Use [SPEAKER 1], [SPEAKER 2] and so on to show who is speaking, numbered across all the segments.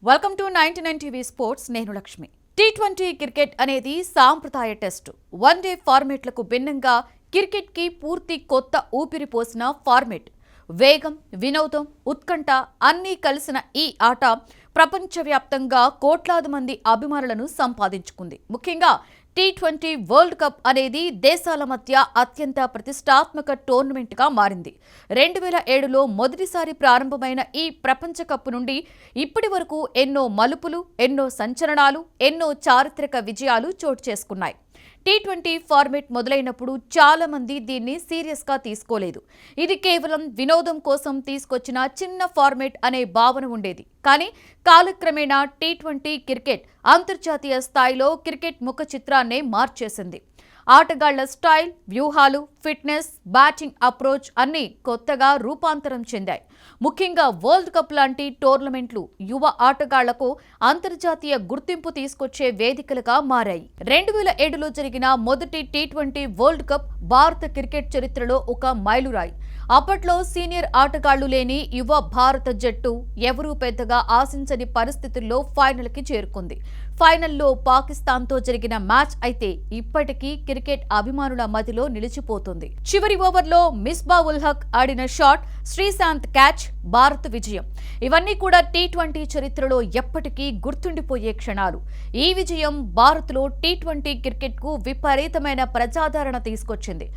[SPEAKER 1] Welcome to 99 TV sports. నేను Lakshmi. T20 cricket అనేది సాంప్రదాయ టెస్ట్ వన్డే ఫార్మేట్లకు భిన్నంగా క్రికెట్ కి పూర్తి కొత్త ఊపిరి పోసిన ఫార్మేట్. వేగం, వినోదం, ఉత్కంఠ అన్నీ కలిసిన ఈ ఆట ప్రపంచవ్యాప్తంగా కోట్లాది మంది అభిమానులను సంపాదించుకుంది. ముఖ్యంగా టీ20 వరల్డ్ కప్ అనేది దేశాల మధ్య అత్యంత ప్రతిష్టాత్మక టోర్నమెంట్గా మారింది. 2007లో మొదటిసారి ప్రారంభమైన ఈ ప్రపంచ కప్ నుండి ఇప్పటి వరకు ఎన్నో మలుపులు, ఎన్నో సంచలనాలు, ఎన్నో చారిత్రక విజయాలు చోటు చేసుకున్నాయి. టీ20 ఫార్మేట్ మొదలైనప్పుడు చాలా మంది దీన్ని సీరియస్గా తీసుకోలేదు. ఇది కేవలం వినోదం కోసం తీసుకొచ్చిన చిన్న ఫార్మేట్ అనే భావన ఉండేది. కానీ కాలక్రమేణా టీ20 క్రికెట్ అంతర్జాతీయ స్థాయిలో క్రికెట్ ముఖ చిత్రాన్నే మార్చేసింది. ఆటగాళ్ల స్టైల్, వ్యూహాలు, ఫిట్నెస్, బ్యాటింగ్ అప్రోచ్ అన్నీ కొత్తగా రూపాంతరం చెందాయి. ముఖ్యంగా వరల్డ్ కప్ లాంటి టోర్నమెంట్లు యువ ఆటగాళ్లకు అంతర్జాతీయ గుర్తింపు తీసుకొచ్చే వేదికలుగా మారాయి. 2007లో జరిగిన మొదటి టీ20 వరల్డ్ కప్ భారత క్రికెట్ చరిత్రలో ఒక మైలురాయి. అప్పట్లో సీనియర్ ఆటగాళ్లు లేని యువ భారత జట్టు ఎవరూ పెద్దగా ఆశించని పరిస్థితుల్లో ఫైనల్కి చేరుకుంది. ఫైనల్లో పాకిస్తాన్తో జరిగిన మ్యాచ్ అయితే ఇప్పటికీ క్రికెట్ అభిమానుల మదిలో నిలిచిపోతుంది. చివరి ఓవర్లో మిస్బా ఉల్ హక్ ఆడిన షాట్, శ్రీశాంత్ క్యాచ్, భారత్ విజయం. ఇవన్నీ కూడా టీ20 చరిత్రలో ఎప్పటికీ గుర్తుండిపోయే క్షణాలు. ఈ విజయం భారత్లో టీ20 క్రికెట్కు విపరీతమైన ప్రజాదరణ తీసుకొచ్చింది.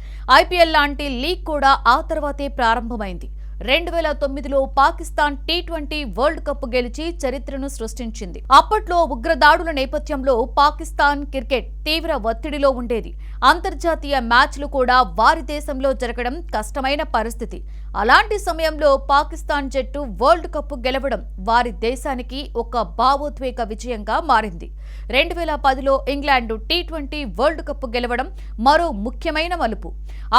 [SPEAKER 1] ఐపీఎల్ లాంటి లీగ్ కూడా ఆ తర్వాతే ప్రారంభమైంది. 2009లో పాకిస్తాన్ టీ20 వరల్డ్ కప్ గెలిచి చరిత్రను సృష్టించింది. అప్పట్లో ఉగ్రదాడుల నేపథ్యంలో పాకిస్తాన్ క్రికెట్ తీవ్ర ఒత్తిడిలో ఉండేది. అంతర్జాతీయ మ్యాచ్లు కూడా వారి దేశంలో జరగడం కష్టమైన పరిస్థితి. అలాంటి సమయంలో పాకిస్తాన్ జట్టు వరల్డ్ కప్ గెలవడం వారి దేశానికి ఒక భావోద్వేగ విజయంగా మారింది. 2010లో ఇంగ్లాండ్ టీ20 వరల్డ్ కప్ గెలవడం మరో ముఖ్యమైన మలుపు.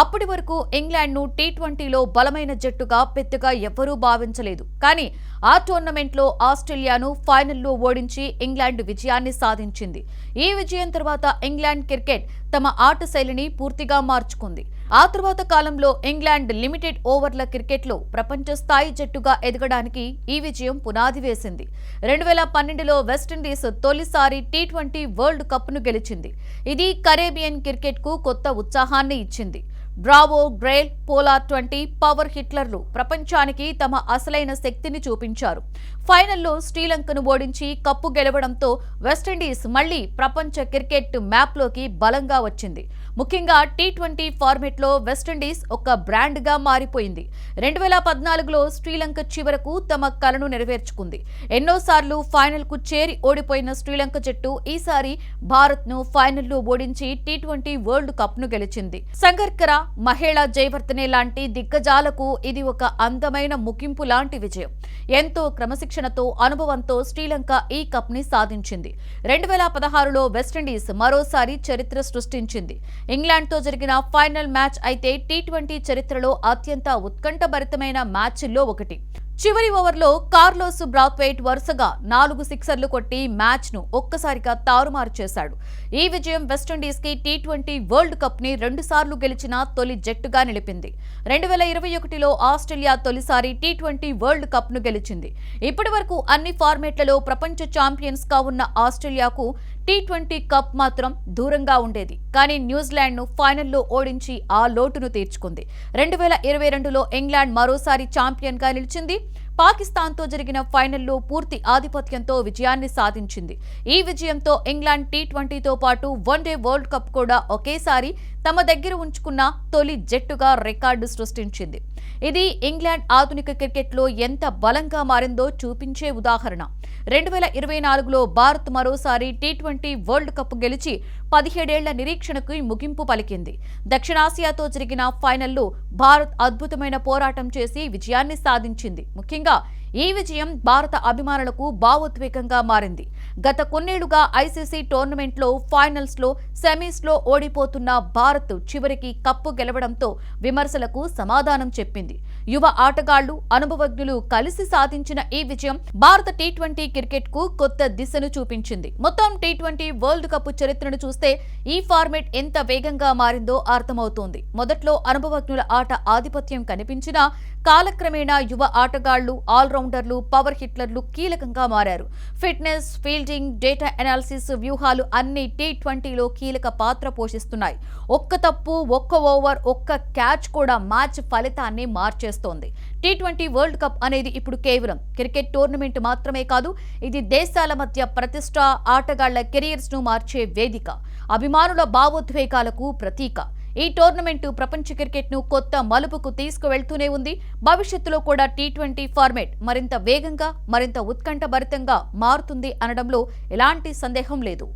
[SPEAKER 1] అప్పటి వరకు ఇంగ్లాండ్ను టీ20లో బలమైన జట్టుగా పెద్దగా ఎవ్వరూ భావించలేదు. కానీ ఆ టోర్నమెంట్లో ఆస్ట్రేలియాను ఫైనల్లో ఓడించి ఇంగ్లాండ్ విజయాన్ని సాధించింది. ఈ విజయం తర్వాత ఇంగ్లాండ్ క్రికెట్ తమ ఆట శైలిని పూర్తిగా మార్చుకుంది. ఆ తర్వాత కాలంలో ఇంగ్లాండ్ లిమిటెడ్ ఓవర్ల క్రికెట్లో ప్రపంచ స్థాయి జట్టుగా ఎదగడానికి ఈ విజయం పునాది వేసింది. 2012లో వెస్టిండీస్ తొలిసారి టీ20 వరల్డ్ కప్ను గెలిచింది. ఇది కరేబియన్ క్రికెట్కు కొత్త ఉత్సాహాన్ని ఇచ్చింది. బ్రావో, గ్రేల్, పోలార్ 20 పవర్ హిట్లర్లు ప్రపంచానికి తమ అసలైన శక్తిని చూపించారు. ఫైనల్లో శ్రీలంకను ఓడించి కప్పు గెలవడంతో వెస్టిండీస్ మళ్లీ ప్రపంచ క్రికెట్ మ్యాప్లోకి బలంగా వచ్చింది. ముఖ్యంగా టీ20 ఫార్మేట్లో వెస్టిండీస్ ఒక బ్రాండ్గా మారిపోయింది. 2014లో శ్రీలంక చివరకు తమ కలను నెరవేర్చుకుంది. ఎన్నోసార్లు ఫైనల్కు చేరి ఓడిపోయిన శ్రీలంక జట్టు ఈసారి భారత్ను ఫైనల్లో ఓడించి టీ20 వరల్డ్ కప్ను గెలిచింది. సంగర్కర, మహేళా జయవర్ధనే లాంటి దిగ్గజాలకు ఇది ఒక అందమైన ముగింపు లాంటి విజయం. ఎంతో క్రమశిక్షణతో, అనుభవంతో శ్రీలంక ఈ కప్ని సాధించింది. 2016లో వెస్టిండీస్ మరోసారి చరిత్ర సృష్టించింది. ఇంగ్లాండ్తో జరిగిన ఫైనల్ మ్యాచ్ అయితే టీ20 చరిత్రలో అత్యంత ఉత్కంఠభరితమైన మ్యాచ్ల్లో ఒకటి. చివరి ఓవర్లో కార్లోస్ బ్రాత్వైట్ వరుసగా 4 సిక్సర్లు కొట్టి మ్యాచ్ను ఒక్కసారిగా తారుమారు చేశాడు. ఈ విజయం వెస్టిండీస్కి టీ20 వరల్డ్ కప్ని 2 సార్లు గెలిచిన తొలి జట్టుగా నిలిపింది. 2021లో ఆస్ట్రేలియా తొలిసారి టీ20 వరల్డ్ కప్ను గెలిచింది. ఇప్పటి వరకు అన్ని ఫార్మేట్లలో ప్రపంచ ఛాంపియన్స్గా ఉన్న ఆస్ట్రేలియాకు టీ20 కప్ మాత్రం దూరంగా ఉండేది. కానీ న్యూజిలాండ్ను ఫైనల్లో ఓడించి ఆ లోటును తీర్చుకుంది. 2022లో ఇంగ్లాండ్ మరోసారి ఛాంపియన్గా నిలిచింది. పాకిస్తాన్తో జరిగిన ఫైనల్లో పూర్తి ఆధిపత్యంతో విజయాన్ని సాధించింది. ఈ విజయంతో ఇంగ్లాండ్ టీ20తో పాటు వన్డే వరల్డ్ కప్ కూడా ఒకేసారి తమ దగ్గర ఉంచుకున్న తొలి జట్టుగా రికార్డు సృష్టించింది. ఇది ఇంగ్లాండ్ ఆధునిక క్రికెట్లో ఎంత బలంగా మారిందో చూపించే ఉదాహరణ. 2024లో భారత్ మరోసారి టీ20 వరల్డ్ కప్ గెలిచి 17 ఏళ్ల నిరీక్షణకు ముగింపు పలికింది. దక్షిణాసియాతో జరిగిన ఫైనల్లో భారత్ అద్భుతమైన పోరాటం చేసి విజయాన్ని సాధించింది. ముఖ్యంగా ఈ విజయం భారత అభిమానులకు భావోద్వేగంగా మారింది. గత కొన్నేళ్లుగా ఐసీసీ టోర్నమెంట్లో ఫైనల్స్లో సెమీస్లో ఓడిపోతున్న భారత్ చివరికి కప్పు గెలవడంతో విమర్శలకు సమాధానం చెప్పింది. యువ ఆటగాళ్లు, అనుభవజ్ఞులు కలిసి సాధించిన ఈ విజయం భారత టీ20 క్రికెట్కు కొత్త దిశను చూపించింది. మొత్తం టీ20 వరల్డ్ కప్ చరిత్రను చూస్తే ఈ ఫార్మేట్ ఎంత వేగంగా మారిందో అర్థమవుతోంది. మొదట్లో అనుభవజ్ఞుల ఆట ఆధిపత్యం కనిపించినా కాలక్రమేణా యువ ఆటగాళ్లు, ఆల్రౌండర్లు, పవర్ హిట్లర్లు కీలకంగా మారారు. ఫిట్నెస్, ఫీల్డింగ్, డేటా అనాలిసిస్ వ్యూహాలు అన్ని టీ20లో కీలక పాత్ర పోషిస్తున్నాయి. ఒక్క తప్పు, ఒక్క ఓవర్, ఒక్క క్యాచ్ కూడా మ్యాచ్ ఫలితాన్ని మార్చేస్తోంది. టీ20 వరల్డ్ కప్ అనేది ఇప్పుడు కేవలం క్రికెట్ టోర్నమెంట్ మాత్రమే కాదు, ఇది దేశాల మధ్య ప్రతిష్ట, ఆటగాళ్ల కెరియర్స్ ను మార్చే వేదిక, అభిమానుల భావోద్వేగాలకు ప్రతీక. ఈ టోర్నమెంటు ప్రపంచ క్రికెట్ ను కొత్త మలుపుకు తీసుకువెళ్తూనే ఉంది. భవిష్యత్తులో కూడా టీ20 ఫార్మేట్ మరింత వేగంగా, మరింత ఉత్కంఠభరితంగా మారుతుంది అనడంలో ఎలాంటి సందేహం లేదు.